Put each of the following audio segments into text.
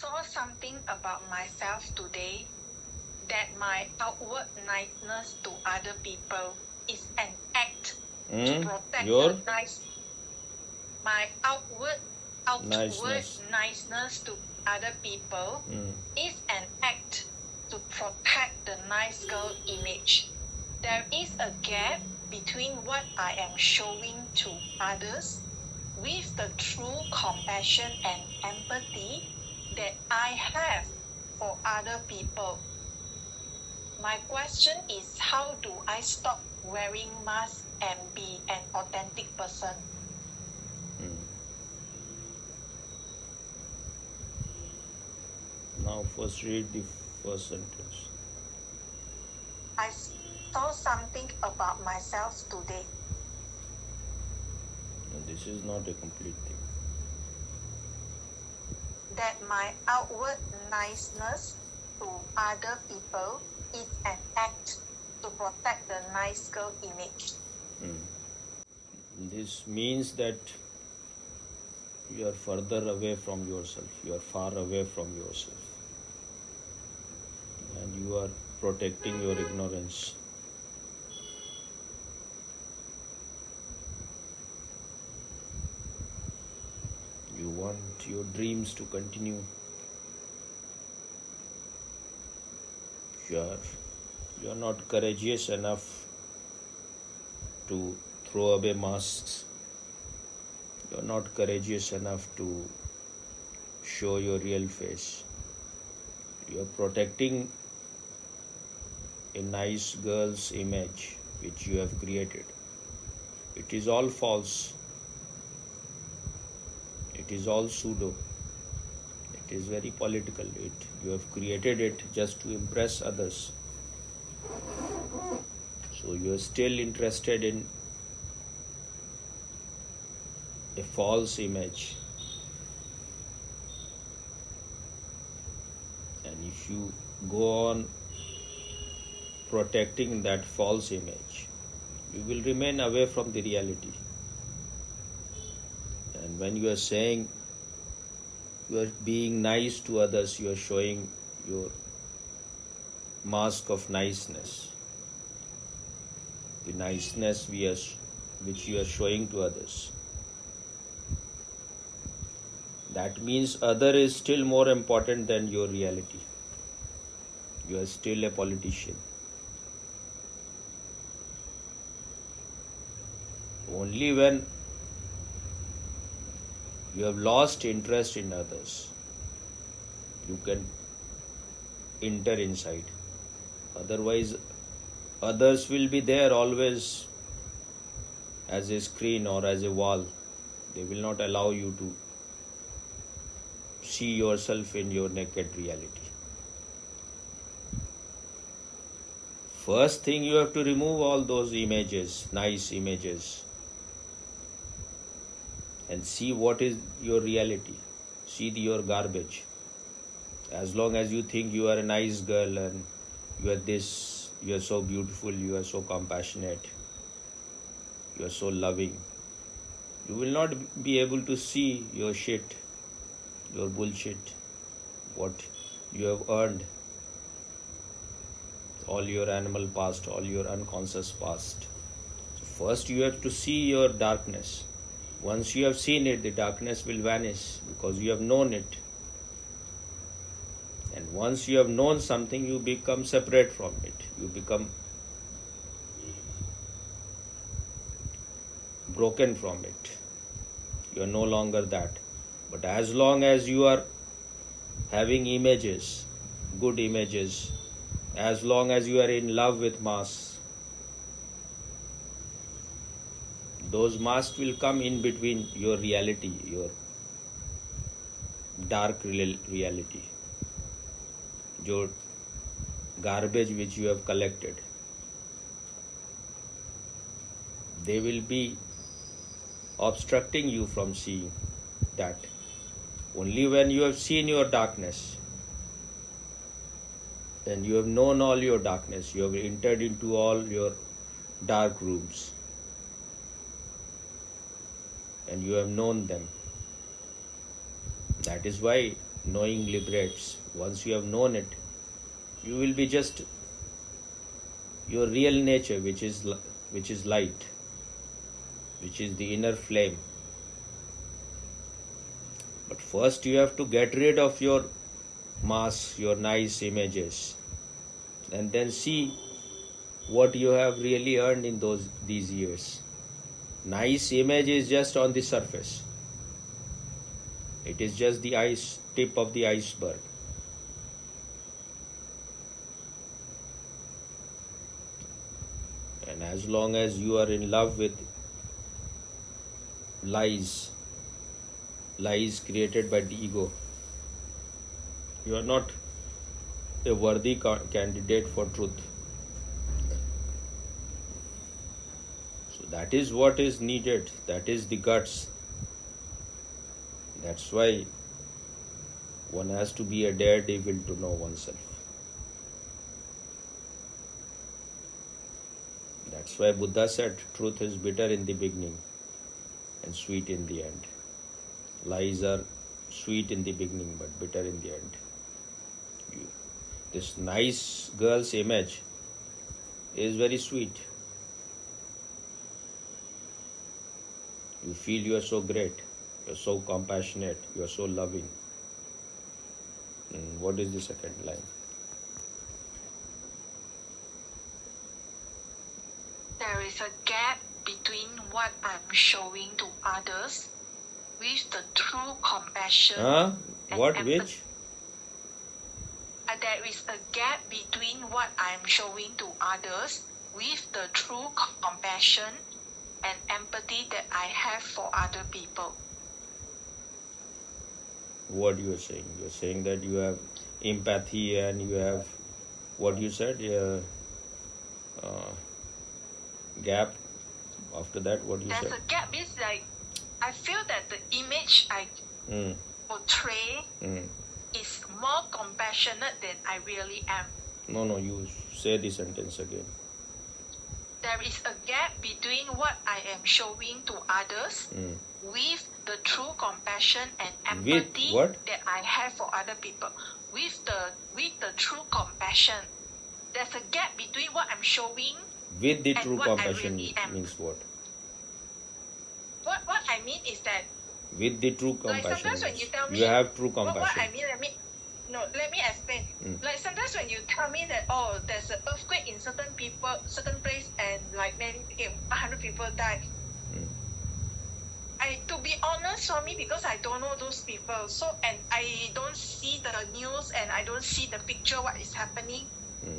saw something about myself today that my outward niceness to other people is an act to protect Your the nice. My outward niceness to other people is an act to protect the nice girl image. There is a gap between what I am showing to others with the true compassion and empathy that I have for other people. My question is, how do I stop wearing masks and be an authentic person? Now first read the first sentence. I saw something about myself today. And this is not a complete thing. That my outward niceness to other people is an act to protect the nice girl image. This means that you are further away from yourself. You are far away from yourself. And you are protecting your ignorance. You want your dreams to continue. You are not courageous enough to throw away masks. You are not courageous enough to show your real face. You are protecting a nice girl's image which you have created. It is all false. It is all pseudo. It is very political. You have created it just to impress others. So you are still interested in a false image. And if you go on protecting that false image, you will remain away from the reality. And when you are saying you are being nice to others, you are showing your mask of niceness. The niceness which you are showing to others. That means other is still more important than your reality. You are still a politician. Only when you have lost interest in others, you can enter inside. Otherwise, others will be there always as a screen or as a wall. They will not allow you to see yourself in your naked reality. First thing, you have to remove all those images, nice images, and see what is your reality. See your garbage. As long as you think you are a nice girl and you are this, you are so beautiful, you are so compassionate, you are so loving, you will not be able to see your shit, your bullshit, what you have earned, all your animal past, all your unconscious past. So first you have to see your darkness. Once you have seen it, the darkness will vanish because you have known it. And once you have known something, you become separate from it. You become broken from it. You are no longer that. But as long as you are having images, good images, as long as you are in love with masks, those masks will come in between your reality, your dark reality, your garbage which you have collected. They will be obstructing you from seeing that. Only when you have seen your darkness and you have known all your darkness, you have entered into all your dark rooms, and you have known them. That is why Knowing liberates. Once you have known it, you will be just your real nature, which is light, which is the inner flame. But first you have to get rid of your masks, your nice images, and then see what you have really earned in these years. Nice image is just on the surface. It is just the tip of the iceberg. And as long as you are in love with lies created by the ego, you are not a worthy candidate for truth. So that is what is needed. That is the guts. That's why one has to be a daredevil to know oneself. That's why Buddha said truth is bitter in the beginning and sweet in the end. Lies are sweet in the beginning but bitter in the end. This nice girl's image is very sweet. You feel you are so great, you are so compassionate, you are so loving. And what is the second line? There is a gap between what I'm showing to others with the true compassion and What? empathy. Which? There is a gap between what I'm showing to others with the true compassion and empathy that I have for other people. What you are saying? You are saying that you have empathy and you have what you said, gap. After that, what you There's said? a gap. It's like I feel that the image I portray is more compassionate than I really am. No, you say the sentence again. There is a gap between what I am showing to others with the true compassion and empathy that I have for other people. With the true compassion. There's a gap between what I'm showing With the and true what compassion I really am. means what? What I mean is that With the true like compassion sometimes when means you tell me you have true what compassion. I mean, let me explain. Like sometimes when you tell me that there's an earthquake in certain place and like 100 people died. To be honest, for me, because I don't know those people, so and I don't see the news and I don't see the picture what is happening.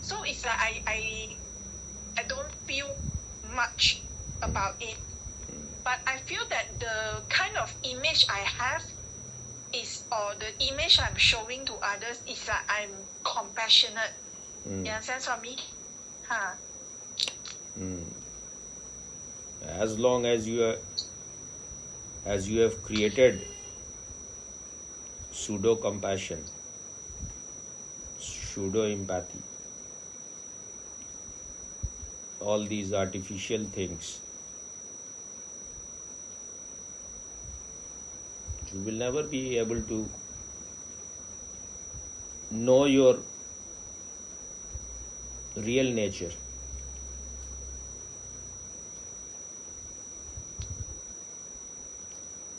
So it's like I don't feel much about it. But I feel that the kind of image I have or the image I'm showing to others is that I'm compassionate. You understand for me? As long as you have created pseudo compassion, pseudo empathy, all these artificial things, you will never be able to know your real nature.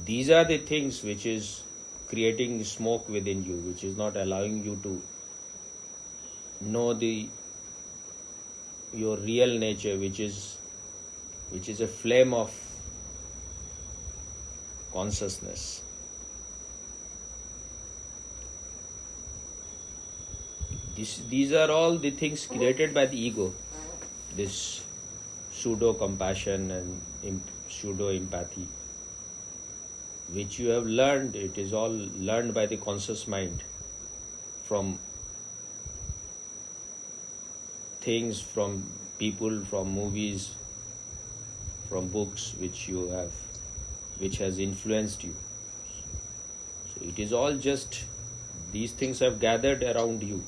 These are the things which is creating smoke within you, which is not allowing you to know your real nature, which is a flame of consciousness. These are all the things created by the ego. This pseudo compassion and pseudo empathy, which you have learned. It is all learned by the conscious mind from things, from people, from movies, from books which has influenced you. So it is all just, these things have gathered around you.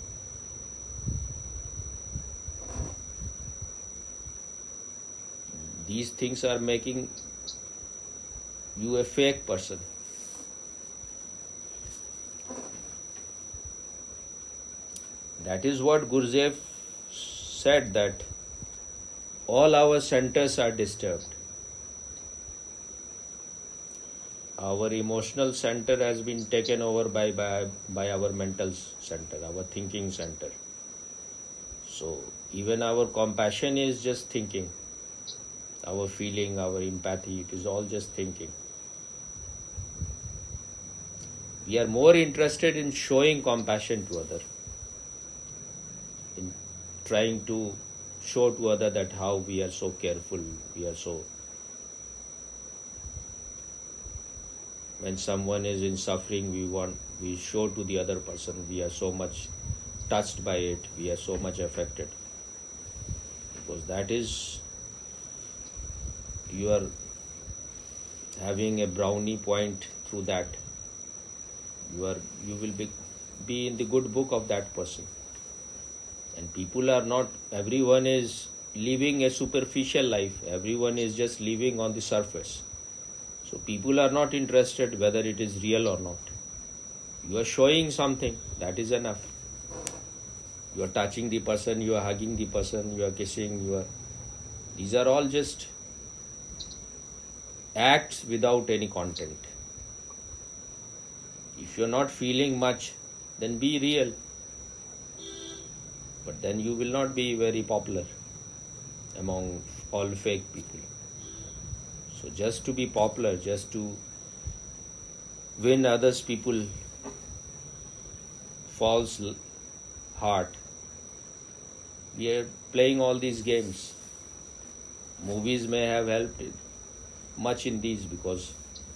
These things are making you a fake person. That is what Gurdjieff said, that all our centers are disturbed. Our emotional center has been taken over by our mental center, our thinking center. So even our compassion is just thinking. Our feeling, our empathy, it is all just thinking. We are more interested in showing compassion to others, in trying to show to others that how we are so careful, we are so. When someone is in suffering, we show to the other person we are so much touched by it, we are so much affected. Because that is, you are having a brownie point through that. You will be in the good book of that person. And people are not, everyone is living a superficial life. Everyone is just living on the surface. So people are not interested whether it is real or not. You are showing something, that is enough. You are touching the person, you are hugging the person, you are kissing, these are all just acts without any content. If you are not feeling much, then be real. But then you will not be very popular among all fake people. So just to be popular, just to win others people false heart, we are playing all these games. Movies may have helped much in these, because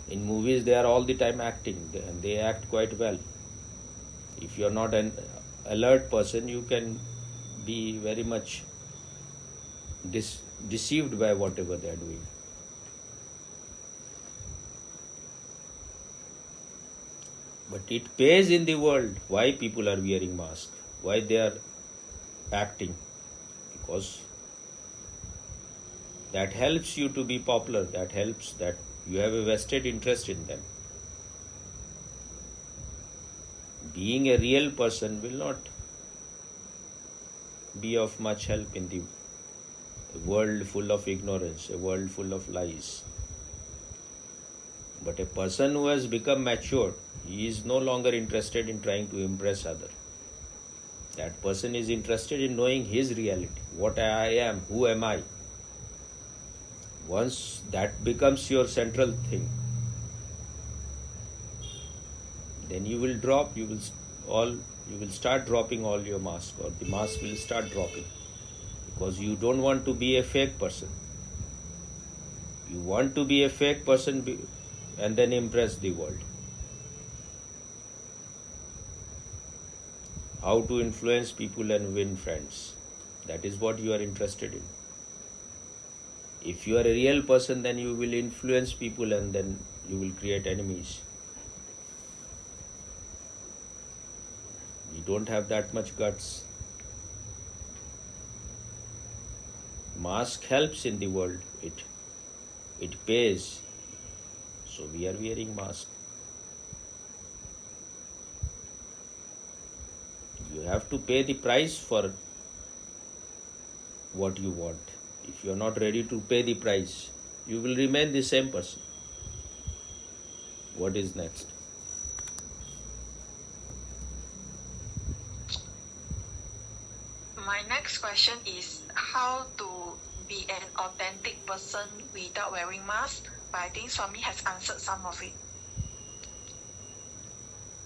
in movies they are all the time acting and they act quite well. If you are not an alert person, you can be very much deceived by whatever they are doing. But it pays in the world. Why people are wearing masks? Why they are acting? Because that helps you to be popular. That helps that you have a vested interest in them. Being a real person will not be of much help in the world full of ignorance, a world full of lies. But a person who has become matured, he is no longer interested in trying to impress others. That person is interested in knowing his reality, what I am, who am I. Once that becomes your central thing, then you will start dropping all your masks, or the mask will start dropping, because you don't want to be a fake person. You want to be a fake person and then impress the world. How to influence people and win friends. That is what you are interested in. If you are a real person, then you will influence people and then you will create enemies. We don't have that much guts. Mask helps in the world. It pays. So we are wearing mask. You have to pay the price for what you want. If you are not ready to pay the price, you will remain the same person. What is next? My next question is how to be an authentic person without wearing mask. But I think Swami has answered some of it.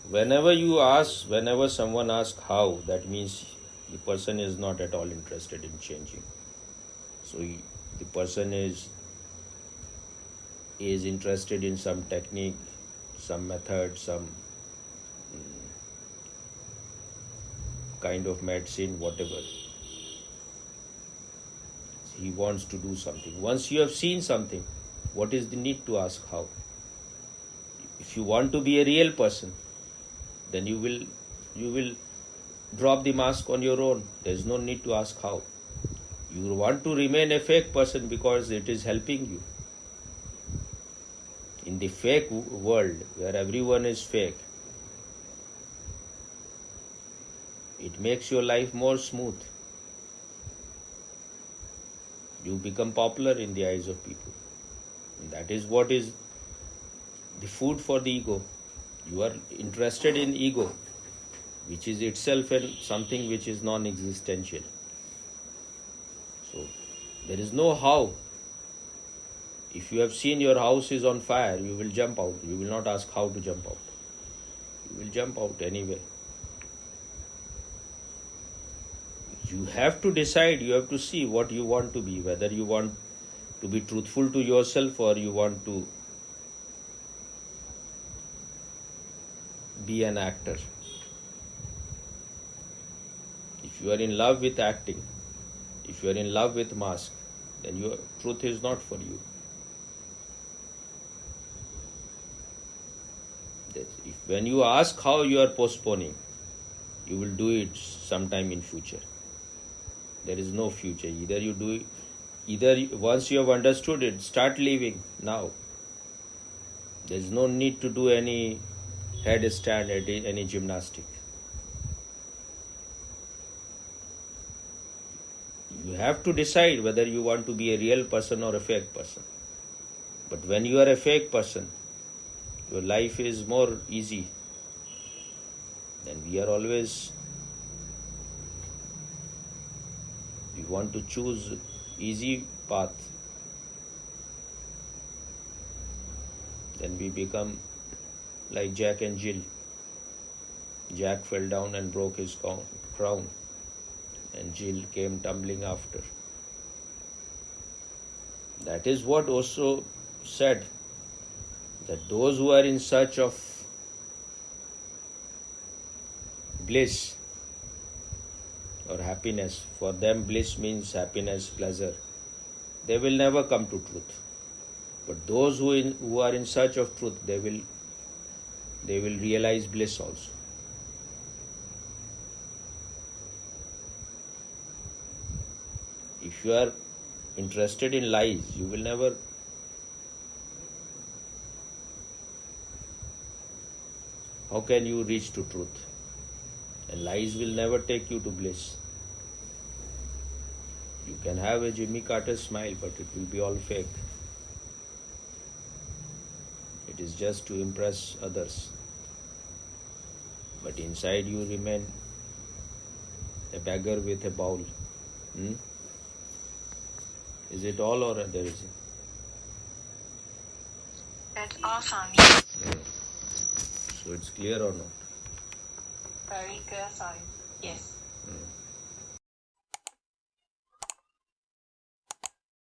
Whenever someone asks how, that means the person is not at all interested in changing. So the person is interested in some technique, some method, some kind of medicine, whatever. He wants to do something. Once you have seen something, what is the need to ask how? If you want to be a real person, then you will drop the mask on your own. There is no need to ask how. You want to remain a fake person because it is helping you. In the fake world where everyone is fake, It makes your life more smooth. You become popular in the eyes of people. And that is what is the food for the ego. You are interested in ego, which is itself something which is non-existential. So there is no how. If you have seen your house is on fire, you will jump out. You will not ask how to jump out. You will jump out anyway. You have to decide, you have to see what you want to be, whether you want to be truthful to yourself or you want to be an actor. If you are in love with acting, if you are in love with mask, then your truth is not for you. When you ask how you are postponing, you will do it sometime in future. There is no future. Either you do it, either once you have understood it, start living now. There is no need to do any headstand, any gymnastic. You have to decide whether you want to be a real person or a fake person. But when you are a fake person, your life is more easy. Then we are always, we want to choose easy path. Then we become like Jack and Jill. Jack fell down and broke his crown, and Jill came tumbling after. That is what Osho said, that those who are in search of bliss or happiness, for them bliss means happiness, pleasure, they will never come to truth. But those who are in search of truth, they will realize bliss also. If you are interested in lies, you will never how can you reach to truth? And lies will never take you to bliss. You can have a Jimmy Carter smile, but it will be all fake. It is just to impress others. But inside you remain a beggar with a bowl. Is it all or there is? That's all for me. So it's clear or not? Very clear, sorry.